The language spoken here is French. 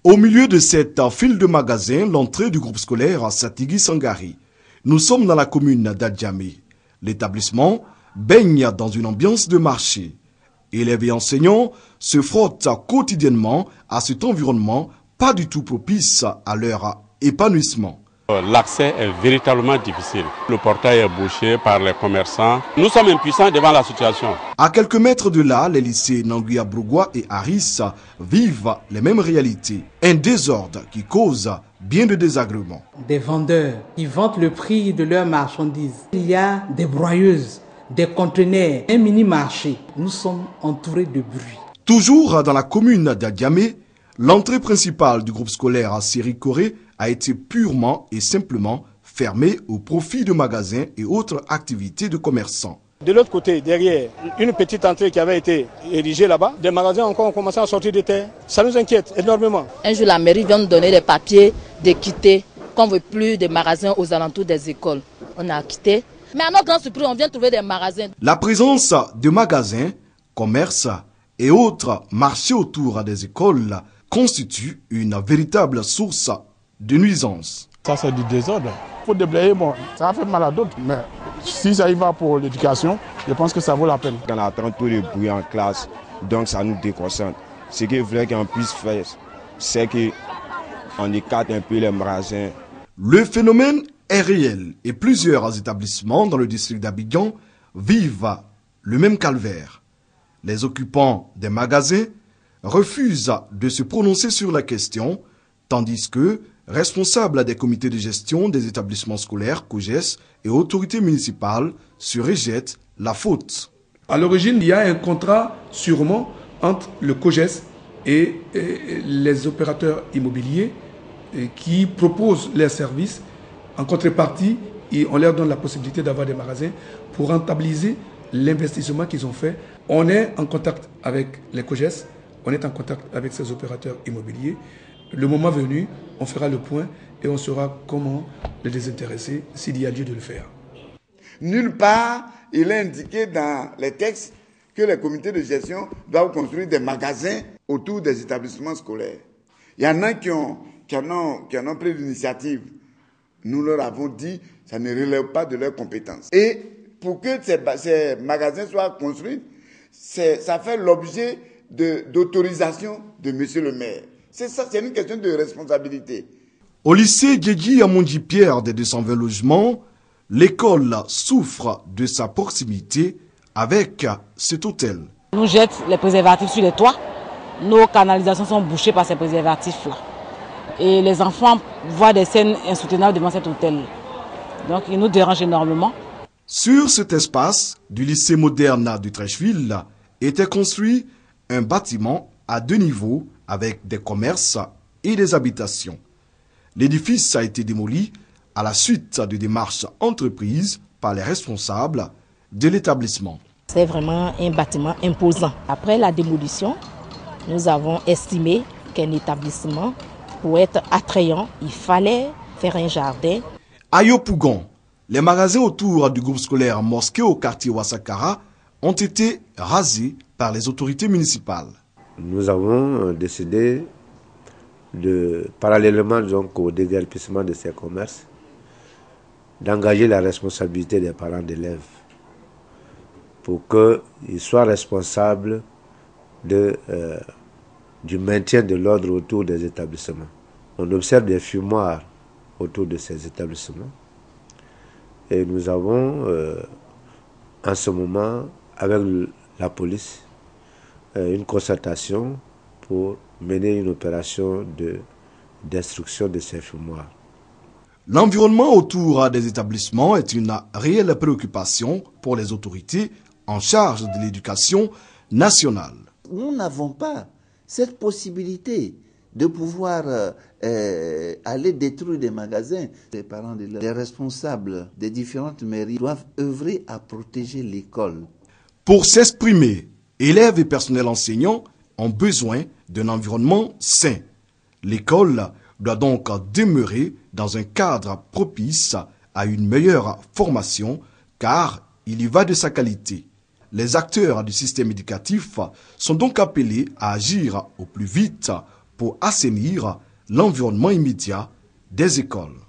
Au milieu de cette file de magasins, l'entrée du groupe scolaire Satigui Sangari. Nous sommes dans la commune d'Adjamé. L'établissement baigne dans une ambiance de marché. Élèves et enseignants se frottent quotidiennement à cet environnement pas du tout propice à leur épanouissement. L'accès est véritablement difficile. Le portail est bouché par les commerçants. Nous sommes impuissants devant la situation. À quelques mètres de là, les lycées Nanguia Brougua et Harris vivent les mêmes réalités. Un désordre qui cause bien de désagréments. Des vendeurs qui vantent le prix de leurs marchandises. Il y a des broyeuses, des conteneurs, un mini-marché. Nous sommes entourés de bruit. Toujours dans la commune d'Adjamé, l'entrée principale du groupe scolaire Série Corée a été purement et simplement fermée au profit de magasins et autres activités de commerçants. De l'autre côté, derrière, une petite entrée qui avait été érigée là-bas, des magasins encore ont commencé à sortir de terre. Ça nous inquiète énormément. Un jour, la mairie vient nous donner des papiers de quitter, qu'on ne veut plus de magasins aux alentours des écoles. On a quitté. Mais à notre grande surprise, on vient trouver des magasins. La présence de magasins, commerces et autres marchés autour des écoles constitue une véritable source de nuisance. Ça, c'est du désordre. Il faut déblayer, bon, ça a fait mal à d'autres, mais si ça y va pour l'éducation, je pense que ça vaut la peine. On attend tout le bruit en classe, donc ça nous déconcentre. Ce qu'il voulait qu'on puisse faire, c'est qu'on écarte un peu les magasins. Le phénomène est réel et plusieurs établissements dans le district d'Abidjan vivent le même calvaire. Les occupants des magasins refusent de se prononcer sur la question, tandis que responsables des comités de gestion des établissements scolaires, COGES et autorités municipales se rejettent la faute. À l'origine, il y a un contrat sûrement entre le COGES et les opérateurs immobiliers qui proposent leurs services. En contrepartie, on leur donne la possibilité d'avoir des magasins pour rentabiliser l'investissement qu'ils ont fait. On est en contact avec les COGES, on est en contact avec ces opérateurs immobiliers. Le moment venu, on fera le point et on saura comment les désintéresser s'il y a lieu de le faire. Nulle part, il est indiqué dans les textes que les comités de gestion doivent construire des magasins autour des établissements scolaires. Il y en a qui en ont pris l'initiative. Nous leur avons dit que ça ne relève pas de leurs compétences. Et pour que ces magasins soient construits, ça fait l'objet d'autorisation de monsieur le maire. C'est ça, c'est une question de responsabilité. Au lycée Djedji Amondi Pierre des 220 logements, l'école souffre de sa proximité avec cet hôtel. On nous jette les préservatifs sur les toits. Nos canalisations sont bouchées par ces préservatifs-là. Et les enfants voient des scènes insoutenables devant cet hôtel. Donc ils nous dérangent énormément. Sur cet espace du lycée moderne de Trècheville était construit un bâtiment à 2 niveaux avec des commerces et des habitations. L'édifice a été démoli à la suite de démarches entreprises par les responsables de l'établissement. C'est vraiment un bâtiment imposant. Après la démolition, nous avons estimé qu'un établissement, pour être attrayant, il fallait faire un jardin. À Yopougon, les magasins autour du groupe scolaire Mosquée au quartier Ouassakara ont été rasés par les autorités municipales. Nous avons décidé, parallèlement donc, au déguerpissement de ces commerces, d'engager la responsabilité des parents d'élèves pour qu'ils soient responsables du maintien de l'ordre autour des établissements. On observe des fumoirs autour de ces établissements et nous avons en ce moment, avec la police, une concertation pour mener une opération de destruction de ces fumoirs. L'environnement autour des établissements est une réelle préoccupation pour les autorités en charge de l'éducation nationale. Nous n'avons pas cette possibilité de pouvoir aller détruire des magasins. Les parents, les responsables des différentes mairies doivent œuvrer à protéger l'école. Pour s'exprimer, élèves et personnels enseignants ont besoin d'un environnement sain. L'école doit donc demeurer dans un cadre propice à une meilleure formation car il y va de sa qualité. Les acteurs du système éducatif sont donc appelés à agir au plus vite pour assainir l'environnement immédiat des écoles.